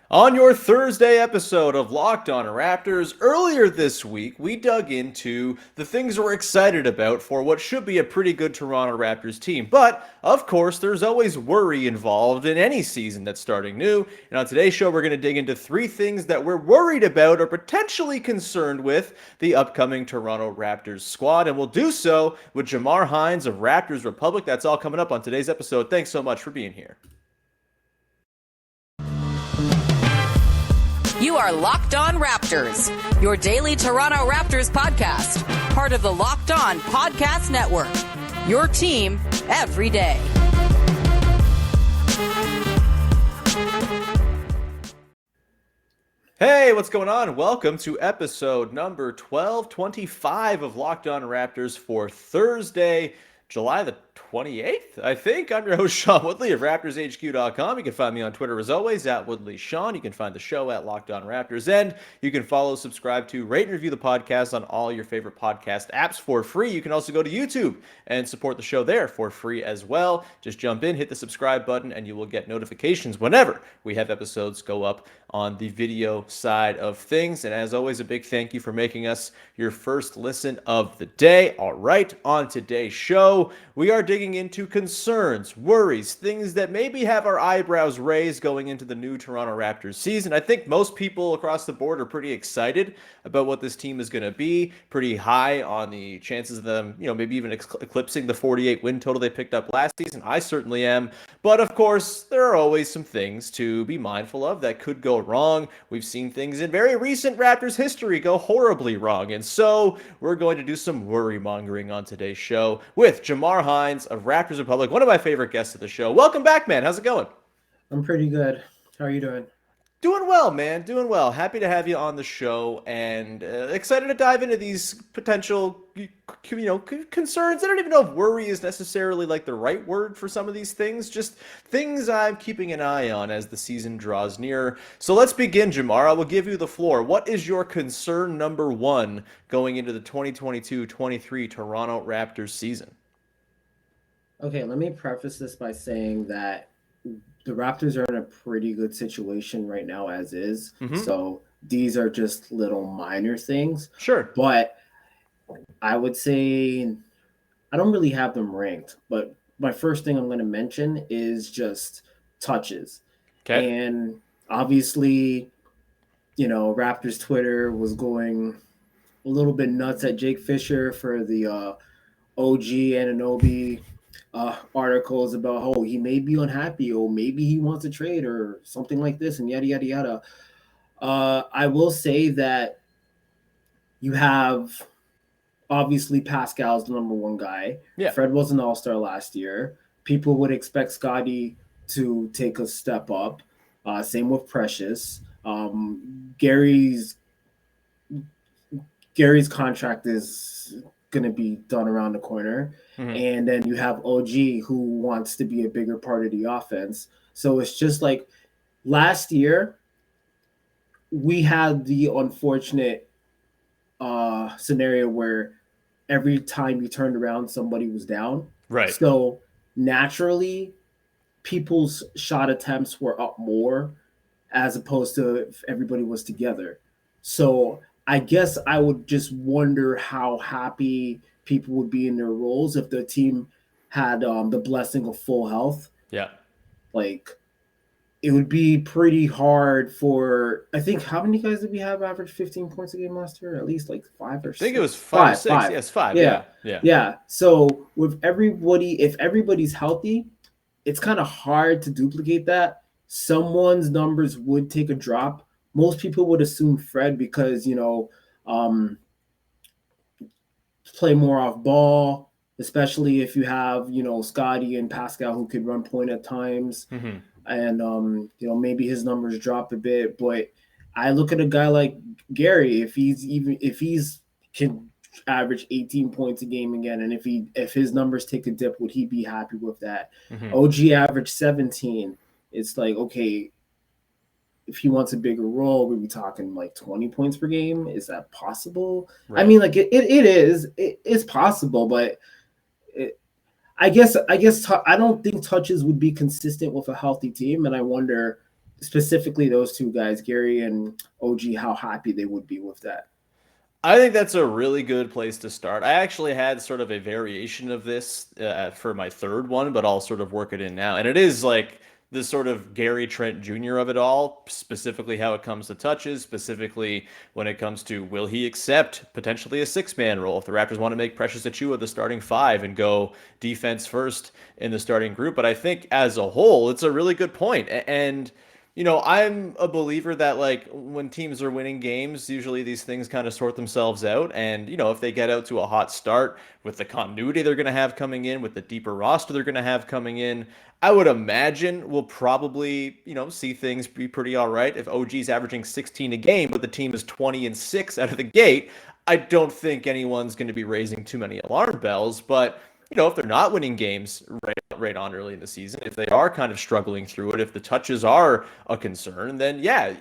On your Thursday episode of Locked On Raptors, earlier this week, we dug into the things we're excited about for what should be a pretty good Toronto Raptors team. But, of course, there's always worry involved in any season that's starting new. And on today's show, we're going to dig into three things that we're worried about or potentially concerned with the upcoming Toronto Raptors squad. And we'll do so with Jamar Hinds of Raptors Republic. That's all coming up on today's episode. Thanks so much for being here. You are Locked On Raptors, your daily Toronto Raptors podcast, part of the Locked On Podcast Network. Your team every day. Hey, what's going on? Welcome to episode number 1225 of Locked On Raptors for Thursday, July the 28th, I think. I'm your host, Sean Woodley of RaptorsHQ.com. You can find me on Twitter, as always, at WoodleySean. You can find the show at Locked On Raptors. And you can follow, subscribe to, rate, and review the podcast on all your favorite podcast apps for free. You can also go to YouTube and support the show there for free as well. Just jump in, hit the subscribe button, and you will get notifications whenever we have episodes go up on the video side of things. And as always, a big thank you for making us your first listen of the day. All right, on today's show, we are digging into concerns, worries, things that maybe have our eyebrows raised going into the new Toronto Raptors season. I think most people across the board are pretty excited about what this team is going to be, pretty high on the chances of them, maybe even eclipsing the 48 win total they picked up last season. I certainly am. But of course, there are always some things to be mindful of that could go wrong. We've seen things in very recent Raptors history go horribly wrong. And so we're going to do some worry mongering on today's show with Jamar Hinds of Raptors Republic, one of my favorite guests of the show. Welcome back, man. How's it going? I'm pretty good. How are you doing? Doing well, man. Doing well. Happy to have you on the show and excited to dive into these potential, concerns. I don't even know if worry is necessarily like the right word for some of these things. Just things I'm keeping an eye on as the season draws nearer. So let's begin, Jamar. I will give you the floor. What is your concern number one going into the 2022-23 Toronto Raptors season? Okay, let me preface this by saying that the Raptors are in a pretty good situation right now as is. Mm-hmm. So these are just little minor things. Sure. But I would say I don't really have them ranked. But my first thing I'm going to mention is just touches. Okay. And obviously, Raptors Twitter was going a little bit nuts at Jake Fisher for the OG Anunoby articles about, oh, he may be unhappy, or maybe he wants to trade or something like this, and yada, yada, yada. I will say that you have, obviously, Pascal's the number one guy. Yeah. Fred was an all-star last year. People would expect Scottie to take a step up. Same with Precious. Gary's contract is going to be done around the corner. Mm-hmm. And then you have OG, who wants to be a bigger part of the offense. So it's just like last year, we had the unfortunate scenario where every time you turned around, somebody was down. Right. So naturally, people's shot attempts were up more as opposed to if everybody was together. So I guess I would just wonder how happy people would be in their roles if the team had the blessing of full health. Yeah. Like, it would be pretty hard for, I think, how many guys did we have average 15 points a game last year? At least like 5 or 6. I think it was five. Yes, 5. Yeah. So with everybody, if everybody's healthy, it's kind of hard to duplicate that. Someone's numbers would take a drop. Most people would assume Fred because, play more off ball, especially if you have, Scottie and Pascal who could run point at times. Mm-hmm. And, maybe his numbers drop a bit. But I look at a guy like Gary, if he's can average 18 points a game again, and if his numbers take a dip, would he be happy with that? Mm-hmm. OG average 17. It's like, okay, if he wants a bigger role, we'd be talking like 20 points per game. Is that possible? Right. I mean, like it is. It's possible, but I guess I don't think touches would be consistent with a healthy team, and I wonder specifically those two guys, Gary and OG, how happy they would be with that. I think that's a really good place to start. I actually had sort of a variation of this for my third one, but I'll sort of work it in now. And it is like the sort of Gary Trent Jr. of it all, specifically how it comes to touches, specifically when it comes to will he accept potentially a six-man role if the Raptors want to make Precious Achiuwa the starting five and go defense first in the starting group. But I think as a whole, it's a really good point. And I'm a believer that like when teams are winning games, usually these things kind of sort themselves out. And, if they get out to a hot start with the continuity they're going to have coming in, with the deeper roster they're going to have coming in, I would imagine we'll probably, see things be pretty all right. If OG's averaging 16 a game, but the team is 20-6 out of the gate, I don't think anyone's going to be raising too many alarm bells. But if they're not winning games right on early in the season, if they are kind of struggling through it, if the touches are a concern, then yeah,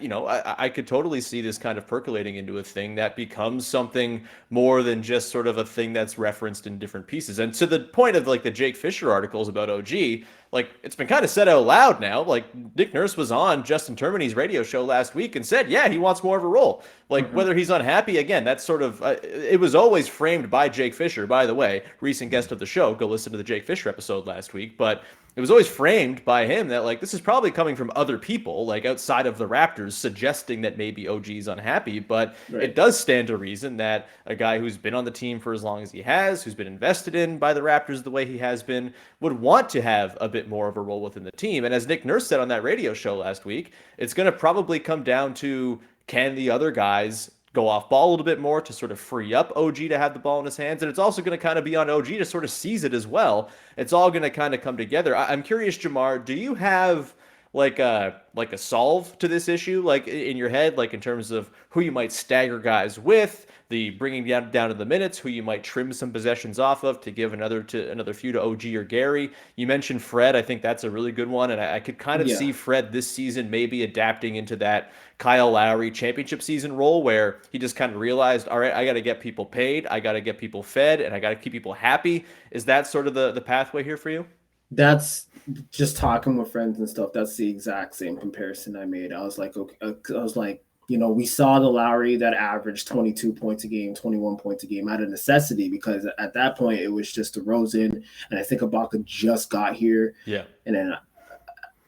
I could totally see this kind of percolating into a thing that becomes something more than just sort of a thing that's referenced in different pieces. And to the point of like the Jake Fisher articles about OG, like it's been kind of said out loud now. Like Nick Nurse was on Justin Termini's radio show last week and said, yeah, he wants more of a role. Like whether he's unhappy, again, that's sort of, it was always framed by Jake Fisher, by the way, recent guest of the show. Go listen to the Jake Fisher episode last week. But it was always framed by him that like this is probably coming from other people, like outside of the Raptors, suggesting that maybe OG's unhappy. But It does stand to reason that a guy who's been on the team for as long as he has, who's been invested in by the Raptors the way he has been, would want to have a bit more of a role within the team. And as Nick Nurse said on that radio show last week, it's going to probably come down to, can the other guys go off ball a little bit more to sort of free up OG to have the ball in his hands? And it's also going to kind of be on OG to sort of seize it as well. It's all going to kind of come together. I'm curious, Jamar, do you have like a solve to this issue, like in your head, like in terms of who you might stagger guys with, the bringing down to the minutes, who you might trim some possessions off of to give another few to OG or Gary? You mentioned Fred. I think that's a really good one, and I could kind of see Fred this season maybe adapting into that Kyle Lowry championship season role where he just kind of realized, all right, I got to get people paid, I got to get people fed, and I got to keep people happy. Is that sort of the pathway here for you? That's just talking with friends and stuff. That's the exact same comparison I made. I was like, okay, we saw the Lowry that averaged 22 points a game, 21 points a game out of necessity, because at that point it was just DeRozan, and I think Ibaka just got here. Yeah. And then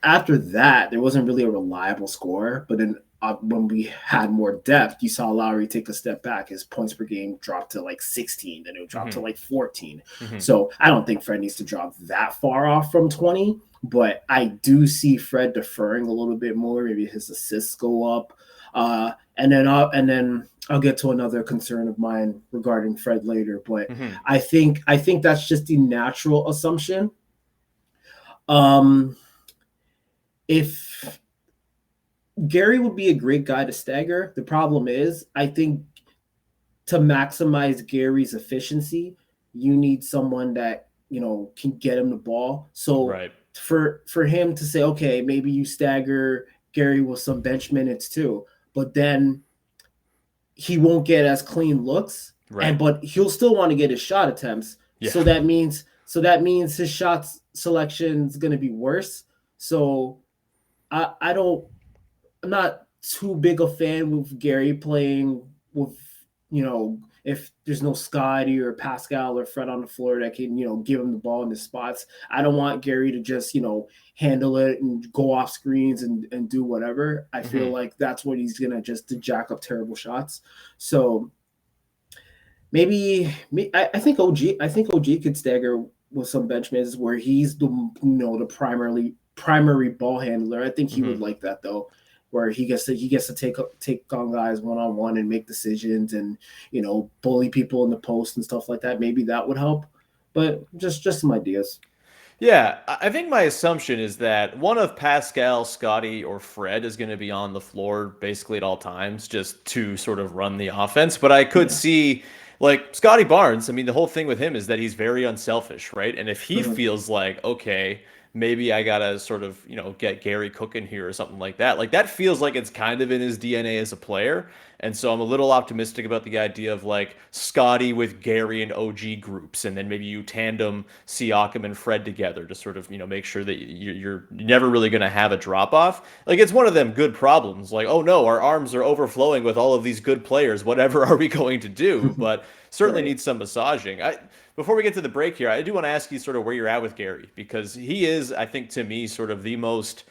after that, there wasn't really a reliable scorer. But then when we had more depth, you saw Lowry take a step back. His points per game dropped to like 16, then it would drop to like 14. So I don't think Fred needs to drop that far off from 20, but I do see Fred deferring a little bit more. Maybe his assists go up. And then I'll get to another concern of mine regarding Fred later. But I think that's just the natural assumption. If Gary would be a great guy to stagger, the problem is I think to maximize Gary's efficiency, you need someone that can get him the ball. So for him to say, okay, maybe you stagger Gary with some bench minutes too, but then he won't get as clean looks, but he'll still want to get his shot attempts. Yeah. So that means his shot selection is going to be worse. So I'm not too big a fan with Gary playing with, if there's no Scottie or Pascal or Fred on the floor that can, give him the ball in the spots. I don't want Gary to just, handle it and go off screens and do whatever. I feel like that's what he's going to just to jack up terrible shots. So I think OG could stagger with some bench minutes where he's the primary ball handler. I think he would like that though, where he gets to take on guys one-on-one and make decisions and bully people in the post and stuff like that. Maybe that would help, but just some ideas. Yeah, I think my assumption is that one of Pascal, Scottie, or Fred is going to be on the floor basically at all times just to sort of run the offense. But I could see like Scottie Barnes. I mean, the whole thing with him is that he's very unselfish, right? And if he feels like, okay, maybe I gotta sort of, get Gary cooking here or something like that. Like that feels like it's kind of in his DNA as a player. And so I'm a little optimistic about the idea of like Scottie with Gary and OG groups, and then maybe you tandem Siakam and Fred together to sort of, make sure that you're never really going to have a drop off. Like it's one of them good problems. Like, oh no, our arms are overflowing with all of these good players. Whatever are we going to do? But certainly Right. needs some massaging. Before we get to the break here, I do want to ask you sort of where you're at with Gary, because he is, I think, to me, sort of the most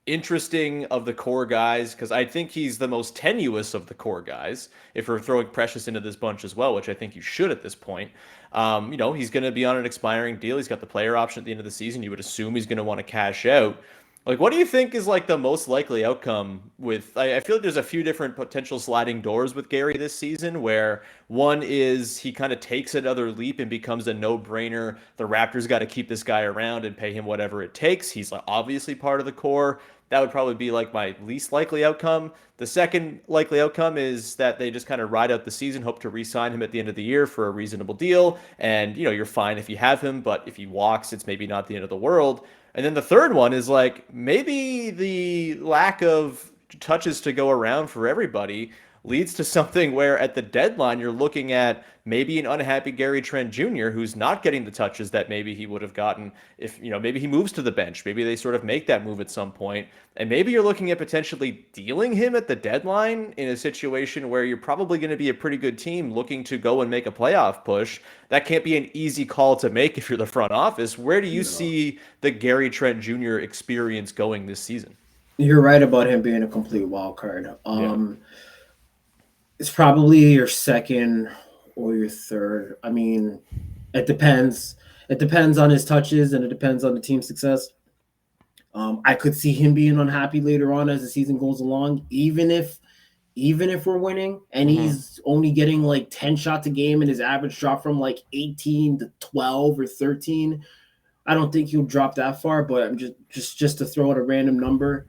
interesting of the core guys, because I think he's the most tenuous of the core guys. If we're throwing Precious into this bunch as well, which I think you should at this point, he's going to be on an expiring deal. He's got the player option at the end of the season. You would assume he's going to want to cash out. Like, what do you think is like the most likely outcome with? I feel like there's a few different potential sliding doors with Gary this season, where one is he kind of takes another leap and becomes a no-brainer. The Raptors got to keep this guy around and pay him whatever it takes. He's like obviously part of the core. That would probably be like my least likely outcome. The second likely outcome is that they just kind of ride out the season, hope to re-sign him at the end of the year for a reasonable deal. And, you're fine if you have him, but if he walks, it's maybe not the end of the world. And then the third one is like maybe the lack of touches to go around for everybody leads to something where at the deadline you're looking at maybe an unhappy Gary Trent Jr. who's not getting the touches that maybe he would have gotten if, maybe he moves to the bench. Maybe they sort of make that move at some point. And maybe you're looking at potentially dealing him at the deadline in a situation where you're probably going to be a pretty good team looking to go and make a playoff push. That can't be an easy call to make if you're the front office. Where do you see the Gary Trent Jr. experience going this season? You're right about him being a complete wild card. Yeah. It's probably your second or your third. I mean, it depends. It depends on his touches and it depends on the team's success. I could see him being unhappy later on as the season goes along, even if we're winning and he's only getting like 10 shots a game and his average drop from like 18 to 12 or 13. I don't think he'll drop that far, but I'm just to throw out a random number.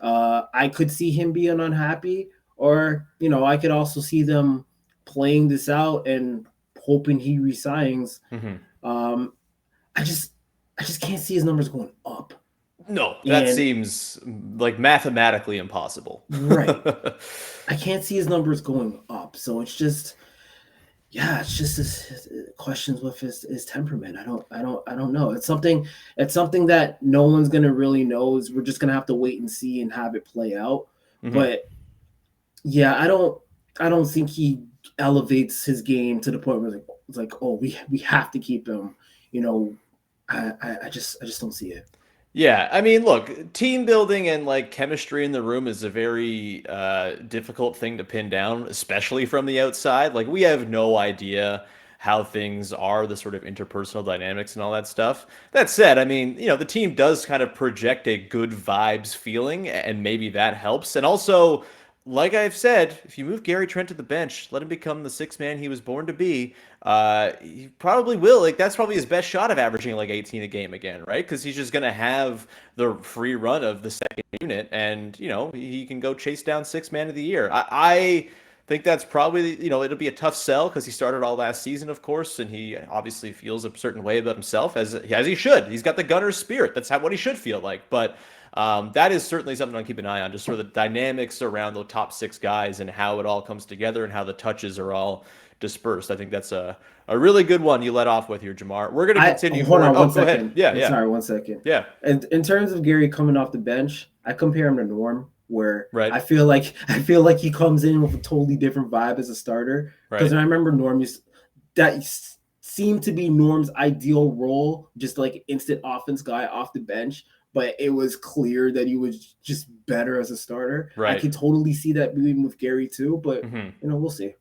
I could see him being unhappy. Or, I could also see them playing this out and hoping he resigns. I just can't see his numbers going up. No, that seems like mathematically impossible. Right. I can't see his numbers going up. So it's just his questions with his temperament. I don't know. It's something that no one's gonna really know. We're just gonna have to wait and see and have it play out. But yeah, I don't think he elevates his game to the point where it's like, oh, we have to keep him. I just don't see it. Yeah, I mean, look, team building and like chemistry in the room is a very difficult thing to pin down, especially from the outside. Like we have no idea how things are, the sort of interpersonal dynamics and all that stuff. That said, I mean, the team does kind of project a good vibes feeling, and maybe that helps. And also, like I've said, if you move Gary Trent to the bench, let him become the sixth man he was born to be. He probably will. Like that's probably his best shot of averaging like 18 a game again, right? Because he's just gonna have the free run of the second unit, and he can go chase down sixth man of the year. I think that's probably it'll be a tough sell because he started all last season, of course, and he obviously feels a certain way about himself as he should. He's got the gunner spirit. That's what he should feel like, but. That is certainly something I'll keep an eye on, just sort of the dynamics around the top six guys and how it all comes together and how the touches are all dispersed. I think that's a really good one you let off with here, Jamar. We're going to continue. Hold on one go second. Ahead. Yeah. Sorry, 1 second. Yeah. And in terms of Gary coming off the bench, I compare him to Norm, where right. I feel like he comes in with a totally different vibe as a starter. Because I remember Norm seemed to be Norm's ideal role, just like instant offense guy off the bench. But it was clear that he was just better as a starter. Right. I could totally see that moving with Gary too, but we'll see.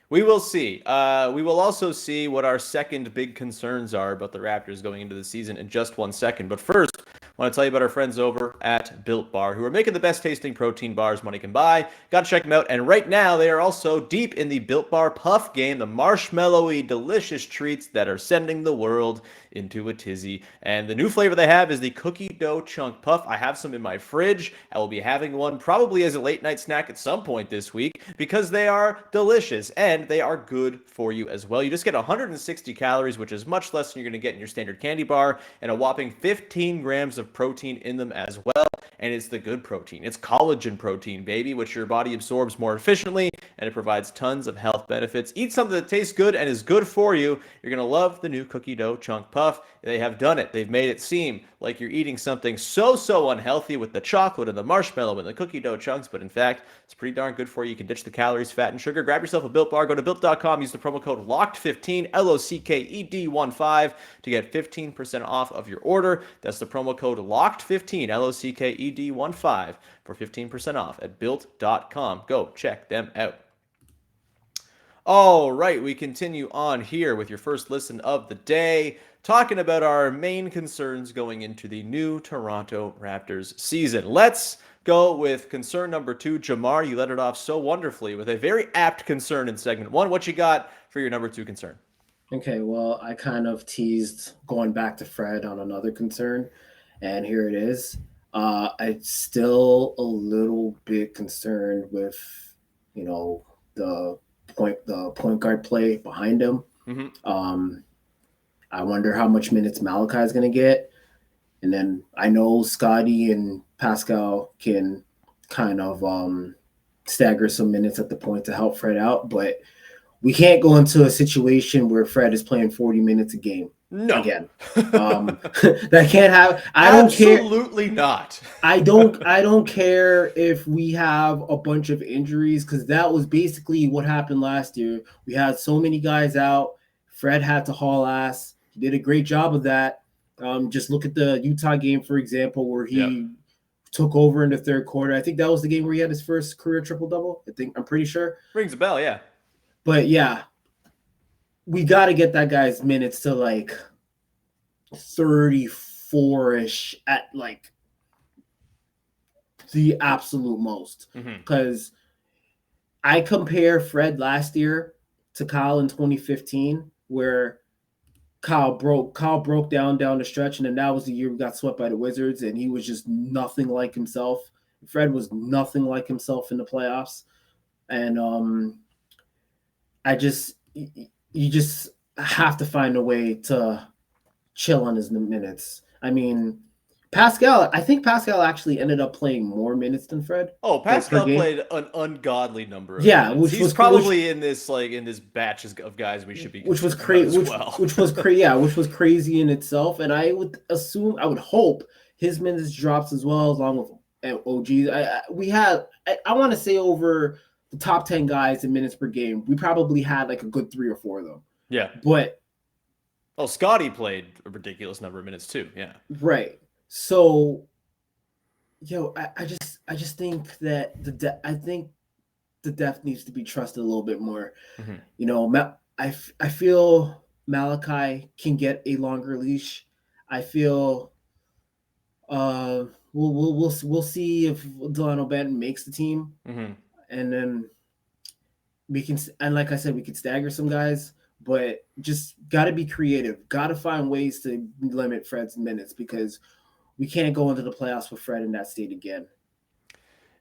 We will see. We will also see what our second big concerns are about the Raptors going into the season in just 1 second. But first, I want to tell you about our friends over at Built Bar, who are making the best tasting protein bars money can buy. Got to check them out. And right now, they are also deep in the Built Bar Puff game, the marshmallowy, delicious treats that are sending the world into a tizzy. And the new flavor they have is the cookie dough chunk puff. I have some in my fridge. I will be having one probably as a late night snack at some point this week because they are delicious and they are good for you as well. You just get 160 calories, which is much less than you're going to get in your standard candy bar, and a whopping 15 grams of protein in them as well. And it's the good protein. It's collagen protein, baby, which your body absorbs more efficiently, and it provides tons of health benefits. Eat something that tastes good and is good for you. You're going to love the new cookie dough chunk puff. They have done it. They've made it seem like you're eating something so unhealthy with the chocolate and the marshmallow and the cookie dough chunks, but in fact, it's pretty darn good for you. You can ditch the calories, fat, and sugar. Grab yourself a Built Bar. Go to Built.com. Use the promo code LOCKED15, LOCKED15, to get 15% off of your order. That's the promo code LOCKED15, LOCKED15, for 15% off at Built.com. Go check them out. All right, we continue on here with your first listen of the day, talking about our main concerns going into the new Toronto Raptors season. Let's go with concern number 2. Jamar, you let it off so wonderfully with a very apt concern in segment 1. What you got for your number 2 concern? Okay, well, I kind of teased going back to Fred on another concern, and here it is. I'm still a little bit concerned with, the point guard play behind him. Mm-hmm. I wonder how much minutes Malachi is going to get. And then I know Scottie and Pascal can kind of stagger some minutes at the point to help Fred out, but we can't go into a situation where Fred is playing 40 minutes a game. No. Again. That can't have. I don't care. Absolutely not. I don't care if we have a bunch of injuries, because that was basically what happened last year. We had so many guys out. Fred had to haul ass. He did a great job of that. Just look at the Utah game, for example, where he took over in the third quarter. I think that was the game where he had his first career triple-double. I'm pretty sure. Rings a bell, yeah. But yeah, we got to get that guy's minutes to like 34-ish at like the absolute most. Because I compare Fred last year to Kyle in 2015, where Kyle broke down the stretch, and then that was the year we got swept by the Wizards, and he was just nothing like himself. Fred was nothing like himself in the playoffs. And you just have to find a way to chill on his minutes. I mean, I think Pascal actually ended up playing more minutes than Fred. Oh, Pascal played an ungodly number of minutes. He's probably in this batch of guys we should be, which was crazy, which was crazy in itself. And I would hope his minutes drops as well, along with OG. I want to say over the top 10 guys in minutes per game, we probably had like a good 3 or 4 of them. Yeah. But Scottie played a ridiculous number of minutes too. Yeah. Right. So, I just think that the depth needs to be trusted a little bit more. I feel Malachi can get a longer leash. I feel we'll see if Delano Banton makes the team. And then like I said, we could stagger some guys, but just got to be creative. Got to find ways to limit Fred's minutes, because we can't go into the playoffs with Fred in that state again.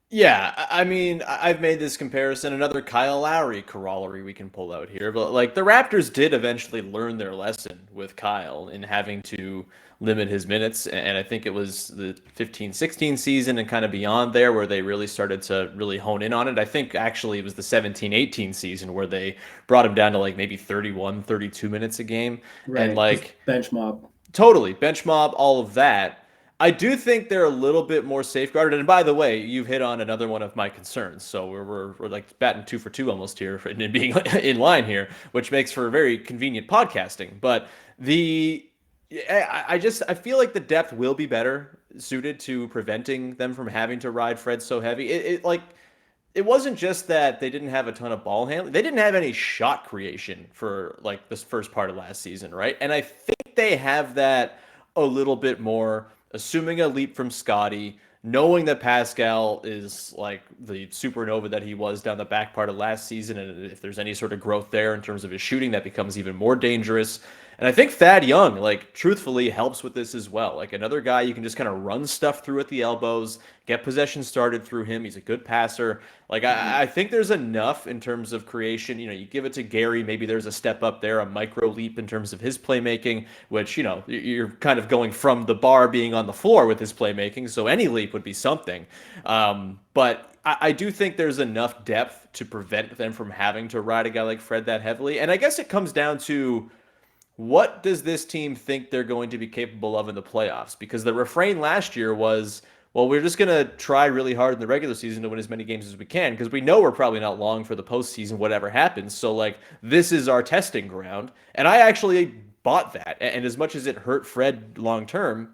Yeah, I mean, I've made this comparison. Another Kyle Lowry corollary we can pull out here. But the Raptors did eventually learn their lesson with Kyle in having to limit his minutes. And I think it was the 15-16 season and kind of beyond there where they really started to really hone in on it. I think actually it was the 17-18 season where they brought him down to maybe 31, 32 minutes a game. Right. And bench mob. Totally. Bench mob, all of that. I do think they're a little bit more safeguarded. And by the way, you've hit on another one of my concerns. So we're batting 2 for 2 almost here and being in line here, which makes for very convenient podcasting. But I feel like the depth will be better suited to preventing them from having to ride Fred so heavy. It wasn't just that they didn't have a ton of ball handling. They didn't have any shot creation for this first part of last season, right? And I think they have that a little bit more, assuming a leap from Scottie, knowing that Pascal is the supernova that he was down the back part of last season, and if there's any sort of growth there in terms of his shooting, that becomes even more dangerous. And I think Thad Young, like, truthfully helps with this as well. Like, another guy you can just kind of run stuff through at the elbows, get possession started through him. He's a good passer. Like, I think there's enough in terms of creation. You give it to Gary, maybe there's a step up there, a micro leap in terms of his playmaking, which, you're kind of going from the bar being on the floor with his playmaking. So any leap would be something. But I do think there's enough depth to prevent them from having to ride a guy like Fred that heavily. And I guess it comes down to, what does this team think they're going to be capable of in the playoffs? Because the refrain last year was, well, we're just going to try really hard in the regular season to win as many games as we can, because we know we're probably not long for the postseason, whatever happens. So, like, this is our testing ground. And I actually bought that. And as much as it hurt Fred long term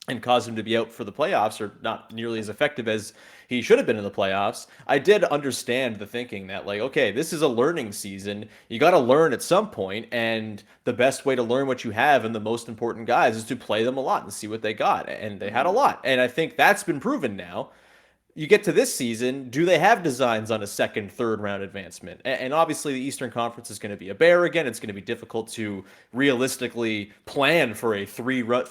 and caused him to be out for the playoffs, or not nearly as effective as he should have been in the playoffs, I did understand the thinking that, like, okay, this is a learning season. You got to learn at some point, and the best way to learn what you have and the most important guys is to play them a lot and see what they got. And they had a lot. And I think that's been proven now. You get to this season, do they have designs on a second, third round advancement? And obviously the Eastern Conference is going to be a bear again. It's going to be difficult to realistically plan for a three-round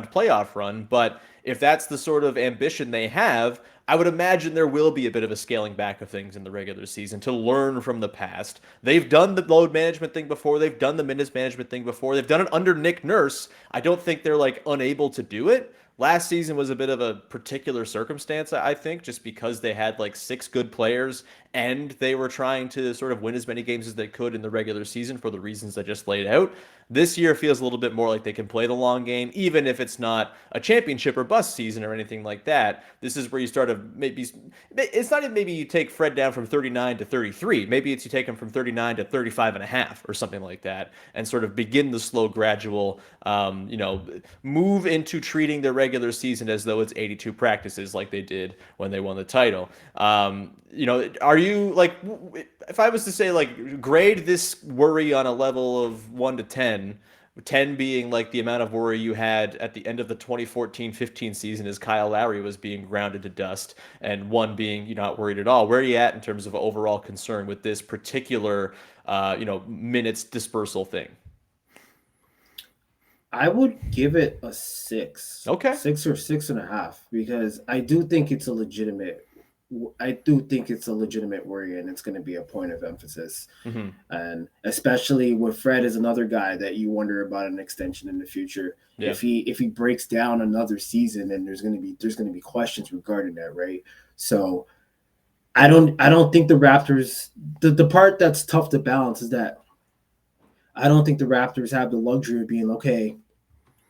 playoff run. But if that's the sort of ambition they have, I would imagine there will be a bit of a scaling back of things in the regular season to learn from the past. They've done the load management thing before. They've done the minutes management thing before. They've done it under Nick Nurse. I don't think they're, like, unable to do it. Last season was a bit of a particular circumstance, I think, just because they had like 6 good players and they were trying to sort of win as many games as they could in the regular season for the reasons I just laid out. This year feels a little bit more like they can play the long game, even if it's not a championship or bust season or anything like that. This is where you start to maybe, it's not even maybe you take Fred down from 39 to 33. Maybe it's you take him from 39 to 35 and a half or something like that, and sort of begin the slow, gradual, move into treating the regular season as though it's 82 practices like they did when they won the title. Are you, like, if I was to say, like, grade this worry on a level of 1 to 10, 10 being like the amount of worry you had at the end of the 2014-15 season as Kyle Lowry was being grounded to dust, and 1 being you're not worried at all, where are you at in terms of overall concern with this particular, minutes dispersal thing? I would give it a 6. Okay. 6 or 6.5, because I do think it's a legitimate worry, and it's going to be a point of emphasis. Mm-hmm. And especially with Fred is another guy that you wonder about an extension in the future. Yeah. If he breaks down another season, and there's going to be questions regarding that, right? So I don't think the Raptors, the part that's tough to balance is that I don't think the Raptors have the luxury of being, okay,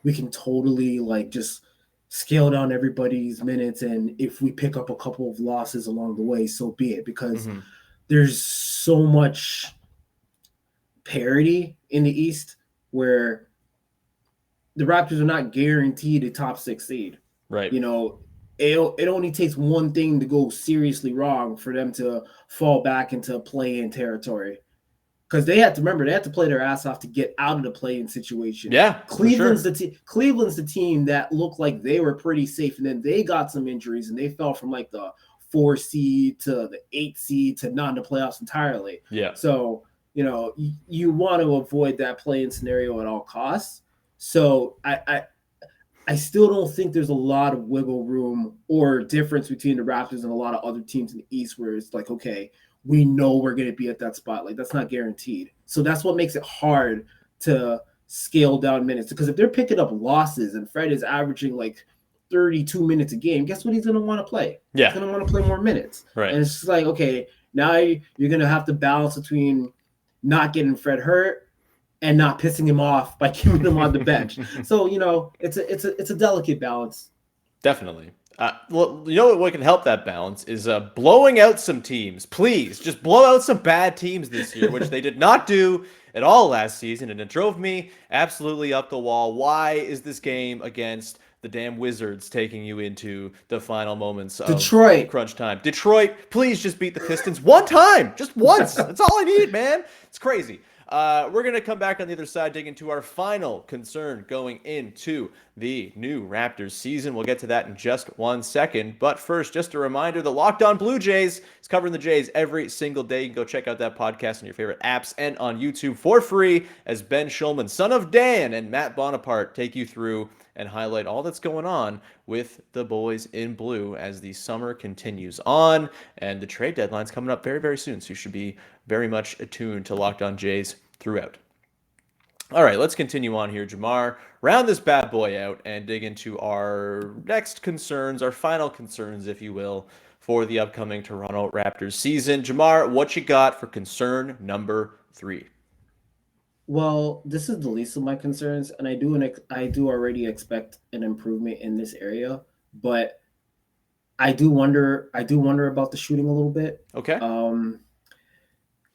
we can totally, like, just scale down everybody's minutes, and if we pick up a couple of losses along the way, so be it, because there's so much parity in the East where the Raptors are not guaranteed a top 6 seed. Right. It only takes one thing to go seriously wrong for them to fall back into play-in territory. Because they had to play their ass off to get out of the play-in situation. Yeah, Cleveland's the team that looked like they were pretty safe, and then they got some injuries, and they fell from like the 4 seed to the 8 seed to not in the playoffs entirely. Yeah. So you want to avoid that play-in scenario at all costs. So I still don't think there's a lot of wiggle room or difference between the Raptors and a lot of other teams in the East, where it's like, okay, we know we're going to be at that spot. Like, that's not guaranteed. So that's what makes it hard to scale down minutes. Because if they're picking up losses and Fred is averaging like 32 minutes a game, guess what he's going to want to play? Yeah. He's going to want to play more minutes. Right. And it's just like, okay, now you're going to have to balance between not getting Fred hurt and not pissing him off by keeping him on the bench. So, it's a delicate balance. Definitely. What can help that balance is blowing out some teams. Please, just blow out some bad teams this year, which they did not do at all last season, and it drove me absolutely up the wall. Why is this game against the damn Wizards taking you into the final moments of Detroit crunch time? Detroit, please just beat the Pistons one time, just once. That's all I need, man. It's crazy. We're going to come back on the other side, dig into our final concern going into the new Raptors season. We'll get to that in just 1 second. But first, just a reminder, the Locked On Blue Jays is covering the Jays every single day. You can go check out that podcast on your favorite apps and on YouTube for free as Ben Schulman, son of Dan, and Matt Bonaparte take you through and highlight all that's going on with the boys in blue as the summer continues on. And the trade deadline's coming up very, very soon. So you should be very much attuned to Locked On Jays throughout. All right, let's continue on here, Jamar. Round this bad boy out and dig into our next concerns, our final concerns, if you will, for the upcoming Toronto Raptors season. Jamar, what you got for concern number 3? Well, this is the least of my concerns, and I do already expect an improvement in this area, but I do wonder about the shooting a little bit. Okay.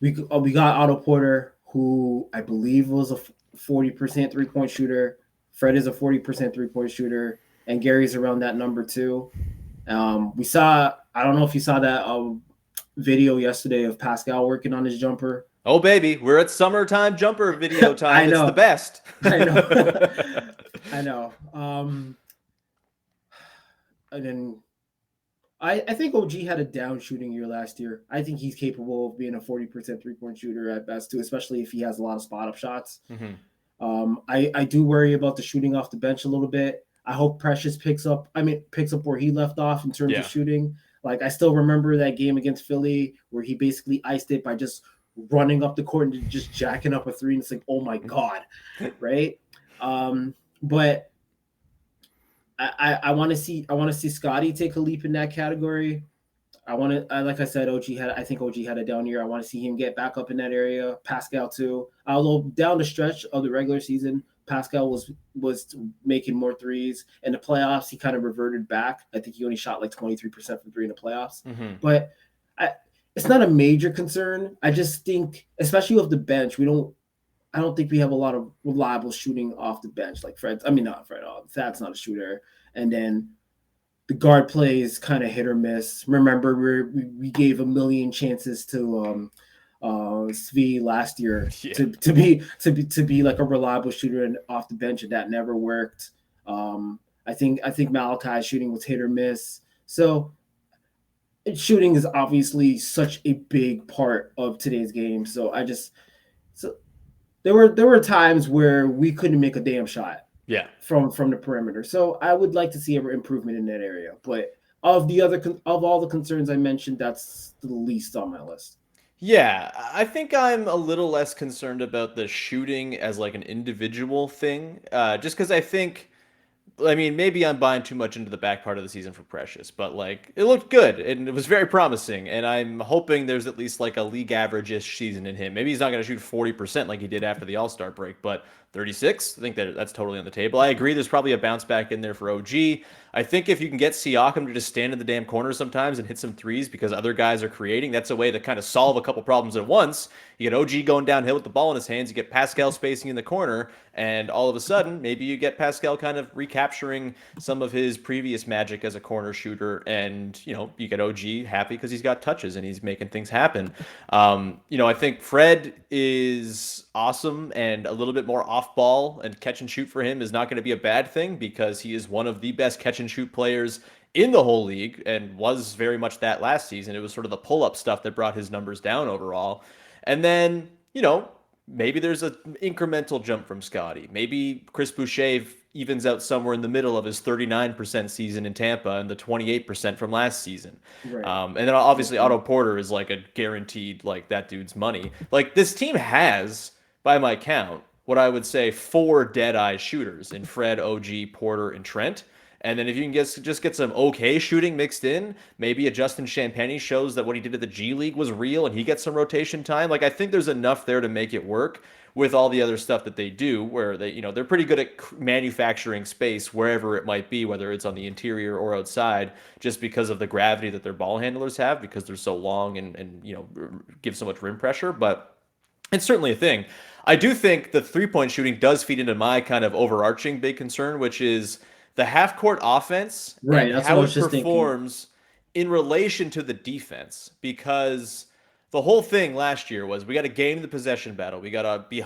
We got Otto Porter, who I believe was a 40% 3-point shooter. Fred is a 40% 3-point shooter, and Gary's around that number too. I don't know if you saw that video yesterday of Pascal working on his jumper. Oh, baby, we're at summertime jumper video time. I know. It's the best. I know. I know. And then I think OG had a down shooting year last year. I think he's capable of being a 40% 3-point shooter at best too, especially if he has a lot of spot up shots. Mm-hmm. I do worry about the shooting off the bench a little bit. I hope Precious picks up where he left off in terms of shooting. Like, I still remember that game against Philly where he basically iced it by just running up the court and just jacking up a 3, and it's like, oh my God, right? But I want to see Scottie take a leap in that category. Like I said, I think OG had a down year. I want to see him get back up in that area. Pascal too. Although down the stretch of the regular season, Pascal was making more threes. In the playoffs, he kind of reverted back. I think he only shot like 23% from 3 in the playoffs. Mm-hmm. But it's not a major concern. I just think, especially with the bench, I don't think we have a lot of reliable shooting off the bench. Like not Fred. Thad's not a shooter. And then the guard play is kind of hit or miss. Remember, we gave a million chances to Svi last year to be like a reliable shooter and off the bench, and that never worked. I think Malachi's shooting was hit or miss. So shooting is obviously such a big part of today's game. So there were times where we couldn't make a damn shot. Yeah. From the perimeter. So I would like to see an improvement in that area. But of all the concerns I mentioned, that's the least on my list. Yeah, I think I'm a little less concerned about the shooting as like an individual thing, just because maybe I'm buying too much into the back part of the season for Precious, but like it looked good and it was very promising, and I'm hoping there's at least like a league average-ish season in him. Maybe he's not going to shoot 40% like he did after the All-Star break, but 36, I think that's totally on the table. I agree there's probably a bounce back in there for OG. I think if you can get Siakam to just stand in the damn corner sometimes and hit some threes because other guys are creating, that's a way to kind of solve a couple problems at once. You get OG going downhill with the ball in his hands, you get Pascal spacing in the corner, and all of a sudden, maybe you get Pascal kind of recapturing some of his previous magic as a corner shooter, and, you get OG happy because he's got touches and he's making things happen. I think Fred is awesome, and a little bit more off ball and catch and shoot for him is not going to be a bad thing because he is one of the best catch and shoot players in the whole league and was very much that last season. It was sort of the pull-up stuff that brought his numbers down overall. And then, maybe there's an incremental jump from Scottie. Maybe Chris Boucher evens out somewhere in the middle of his 39% season in Tampa and the 28% from last season. Right. And then obviously Otto Porter is like a guaranteed, like, that dude's money. Like, this team has, by my count, what I would say 4 dead-eye shooters in Fred, OG, Porter, and Trent. And then if you can just get some okay shooting mixed in, maybe a Justin Champagnie shows that what he did at the G League was real and he gets some rotation time. Like, I think there's enough there to make it work with all the other stuff that they do, where they're pretty good at manufacturing space wherever it might be, whether it's on the interior or outside, just because of the gravity that their ball handlers have, because they're so long and give so much rim pressure. But it's certainly a thing. I do think the 3-point shooting does feed into my kind of overarching big concern, which is the half-court offense and how it performs in relation to the defense. Because the whole thing last year was we got to game the possession battle. We got to be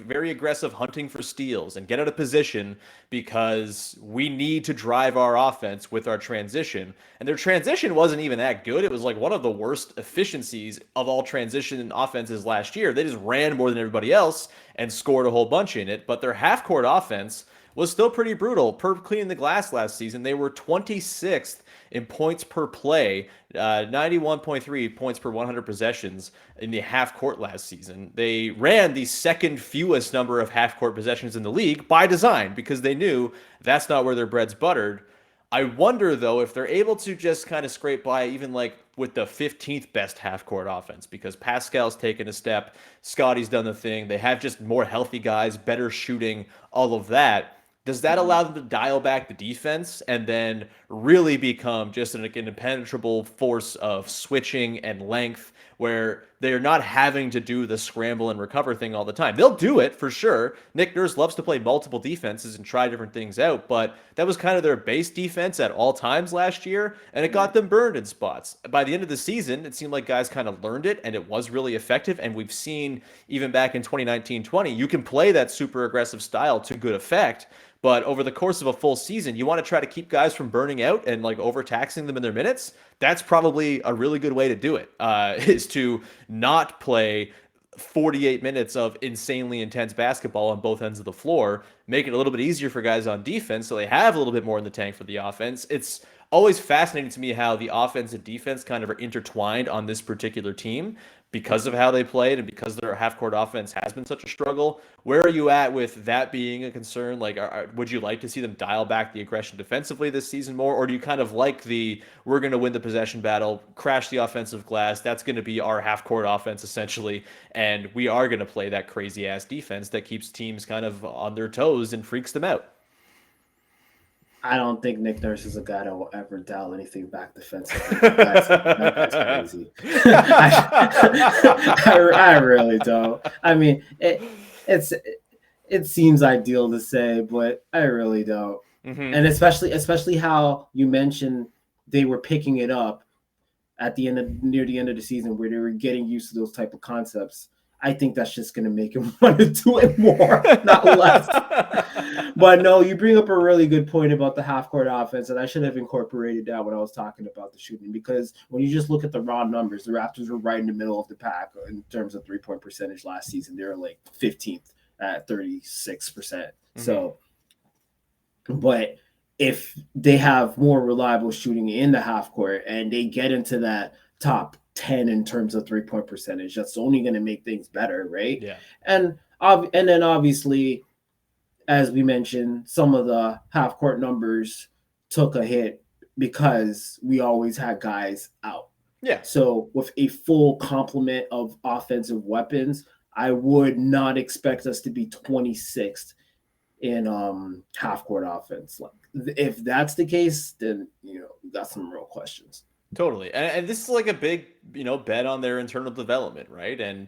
very aggressive hunting for steals and get out of position because we need to drive our offense with our transition. And their transition wasn't even that good. It was like one of the worst efficiencies of all transition offenses last year. They just ran more than everybody else and scored a whole bunch in it. But their half-court offense was still pretty brutal. Per cleaning the glass last season, they were 26th in points per play, 91.3 points per 100 possessions in the half court last season. They ran the second fewest number of half court possessions in the league by design because they knew that's not where their bread's buttered. I wonder, though, if they're able to just kind of scrape by even like with the 15th best half-court offense, because Pascal's taken a step, Scottie's done the thing, they have just more healthy guys, better shooting, all of that. Does that allow them to dial back the defense and then really become just an impenetrable force of switching and length where they're not having to do the scramble and recover thing all the time? They'll do it for sure. Nick Nurse loves to play multiple defenses and try different things out, but that was kind of their base defense at all times last year, and it got them burned in spots. By the end of the season, it seemed like guys kind of learned it, and it was really effective, and we've seen even back in 2019-20, you can play that super aggressive style to good effect. But over the course of a full season, you want to try to keep guys from burning out and like overtaxing them in their minutes. That's probably a really good way to do it, is to not play 48 minutes of insanely intense basketball on both ends of the floor, make it a little bit easier for guys on defense so they have a little bit more in the tank for the offense. It's always fascinating to me how the offense and defense kind of are intertwined on this particular team because of how they played and because their half-court offense has been such a struggle. Where are you at with that being a concern? Like, would you like to see them dial back the aggression defensively this season more? Or do you kind of like we're going to win the possession battle, crash the offensive glass, that's going to be our half-court offense essentially, and we are going to play that crazy-ass defense that keeps teams kind of on their toes and freaks them out? I don't think Nick Nurse is a guy that will ever dial anything back defensively. That's crazy. I really don't. I mean, it seems ideal to say, but I really don't. Mm-hmm. And especially how you mentioned they were picking it up near the end of the season where they were getting used to those type of concepts. I think that's just going to make him want to do it more, not less. But no, you bring up a really good point about the half-court offense, and I should have incorporated that when I was talking about the shooting, because when you just look at the raw numbers, the Raptors were right in the middle of the pack in terms of three-point percentage last season. They were like 15th at 36%. Mm-hmm. So, but if they have more reliable shooting in the half-court and they get into that top 10 in terms of three-point percentage, that's only going to make things better, right? Yeah. And then obviously, as we mentioned, some of the half-court numbers took a hit because we always had guys out. Yeah. So with a full complement of offensive weapons, I would not expect us to be 26th in half-court offense. Like, if that's the case, then we got some real questions. Totally. And this is like a big, bet on their internal development, right? And,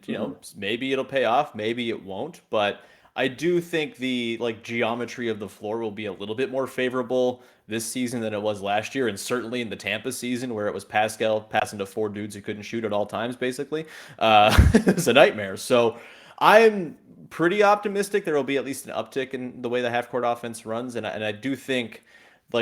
maybe it'll pay off, maybe it won't. But I do think the geometry of the floor will be a little bit more favorable this season than it was last year. And certainly in the Tampa season where it was Pascal passing to four dudes who couldn't shoot at all times, basically. It's a nightmare. So I'm pretty optimistic there will be at least an uptick in the way the half-court offense runs. And I do think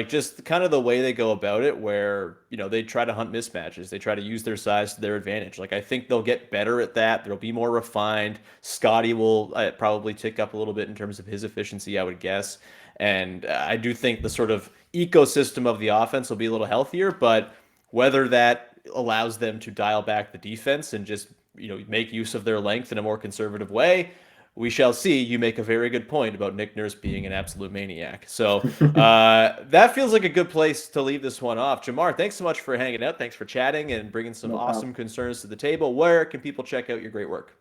just kind of the way they go about it where, they try to hunt mismatches. They try to use their size to their advantage. I think they'll get better at that. They'll be more refined. Scottie will probably tick up a little bit in terms of his efficiency, I would guess. And I do think the sort of ecosystem of the offense will be a little healthier, but whether that allows them to dial back the defense and just, make use of their length in a more conservative way, we shall see. You make a very good point about Nick Nurse being an absolute maniac. So that feels like a good place to leave this one off. Jamar, thanks so much for hanging out. Thanks for chatting and bringing some awesome concerns to the table. Where can people check out your great work?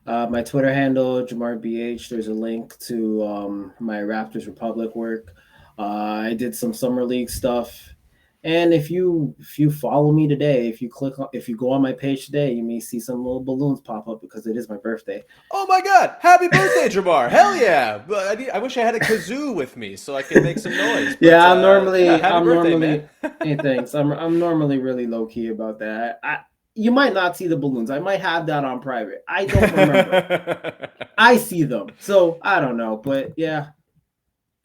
My Twitter handle, JamarBH. There's a link to my Raptors Republic work. I did some summer league stuff. And if you follow me today, if you go on my page today, you may see some little balloons pop up because it is my birthday. Oh my God! Happy birthday, Jamar! Hell yeah! I wish I had a kazoo with me so I could make some noise. But, I'm normally hey, thanks. I'm normally really low key about that. You might not see the balloons. I might have that on private. I don't remember. I see them. So I don't know. But yeah.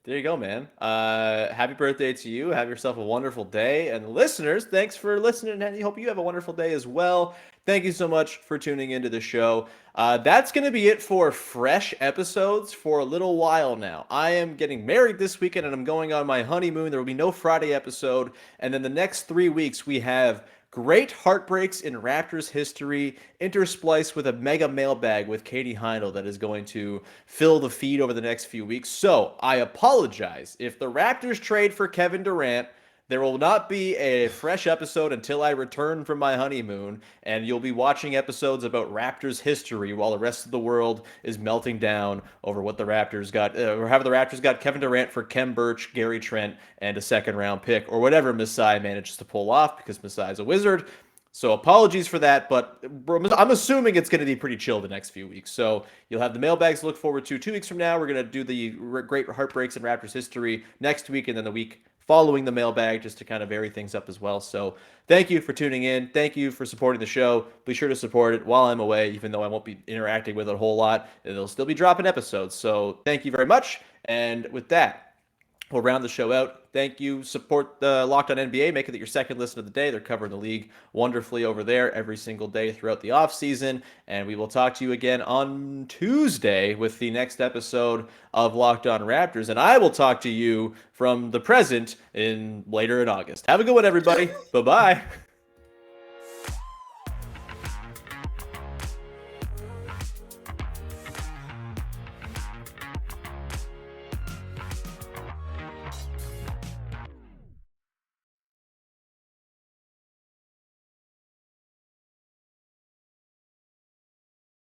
There you go, man. Happy birthday to you. Have yourself a wonderful day. And listeners, thanks for listening. And I hope you have a wonderful day as well. Thank you so much for tuning into the show. That's going to be it for fresh episodes for a little while now. I am getting married this weekend and I'm going on my honeymoon. There will be no Friday episode. And then the next 3 weeks, we have great heartbreaks in Raptors history, interspliced with a mega mailbag with Katie Heindel that is going to fill the feed over the next few weeks. So I apologize. If the Raptors trade for Kevin Durant, there will not be a fresh episode until I return from my honeymoon, and you'll be watching episodes about Raptors history while the rest of the world is melting down over what the Raptors got, or how the Raptors got Kevin Durant for Kem Birch, Gary Trent, and a second-round pick, or whatever Masai manages to pull off, because Masai's a wizard. So apologies for that, but I'm assuming it's going to be pretty chill the next few weeks. So you'll have the mailbags to look forward to 2 weeks from now. We're going to do the great heartbreaks in Raptors history next week, and then the week following the mailbag just to kind of vary things up as well. So thank you for tuning in. Thank you for supporting the show. Be sure to support it while I'm away, even though I won't be interacting with it a whole lot. It'll still be dropping episodes. So thank you very much. And with that, we'll round the show out. Thank you. Support the Locked On NBA. Make it your second listen of the day. They're covering the league wonderfully over there every single day throughout the offseason. And we will talk to you again on Tuesday with the next episode of Locked On Raptors. And I will talk to you from the present later in August. Have a good one, everybody. Bye-bye.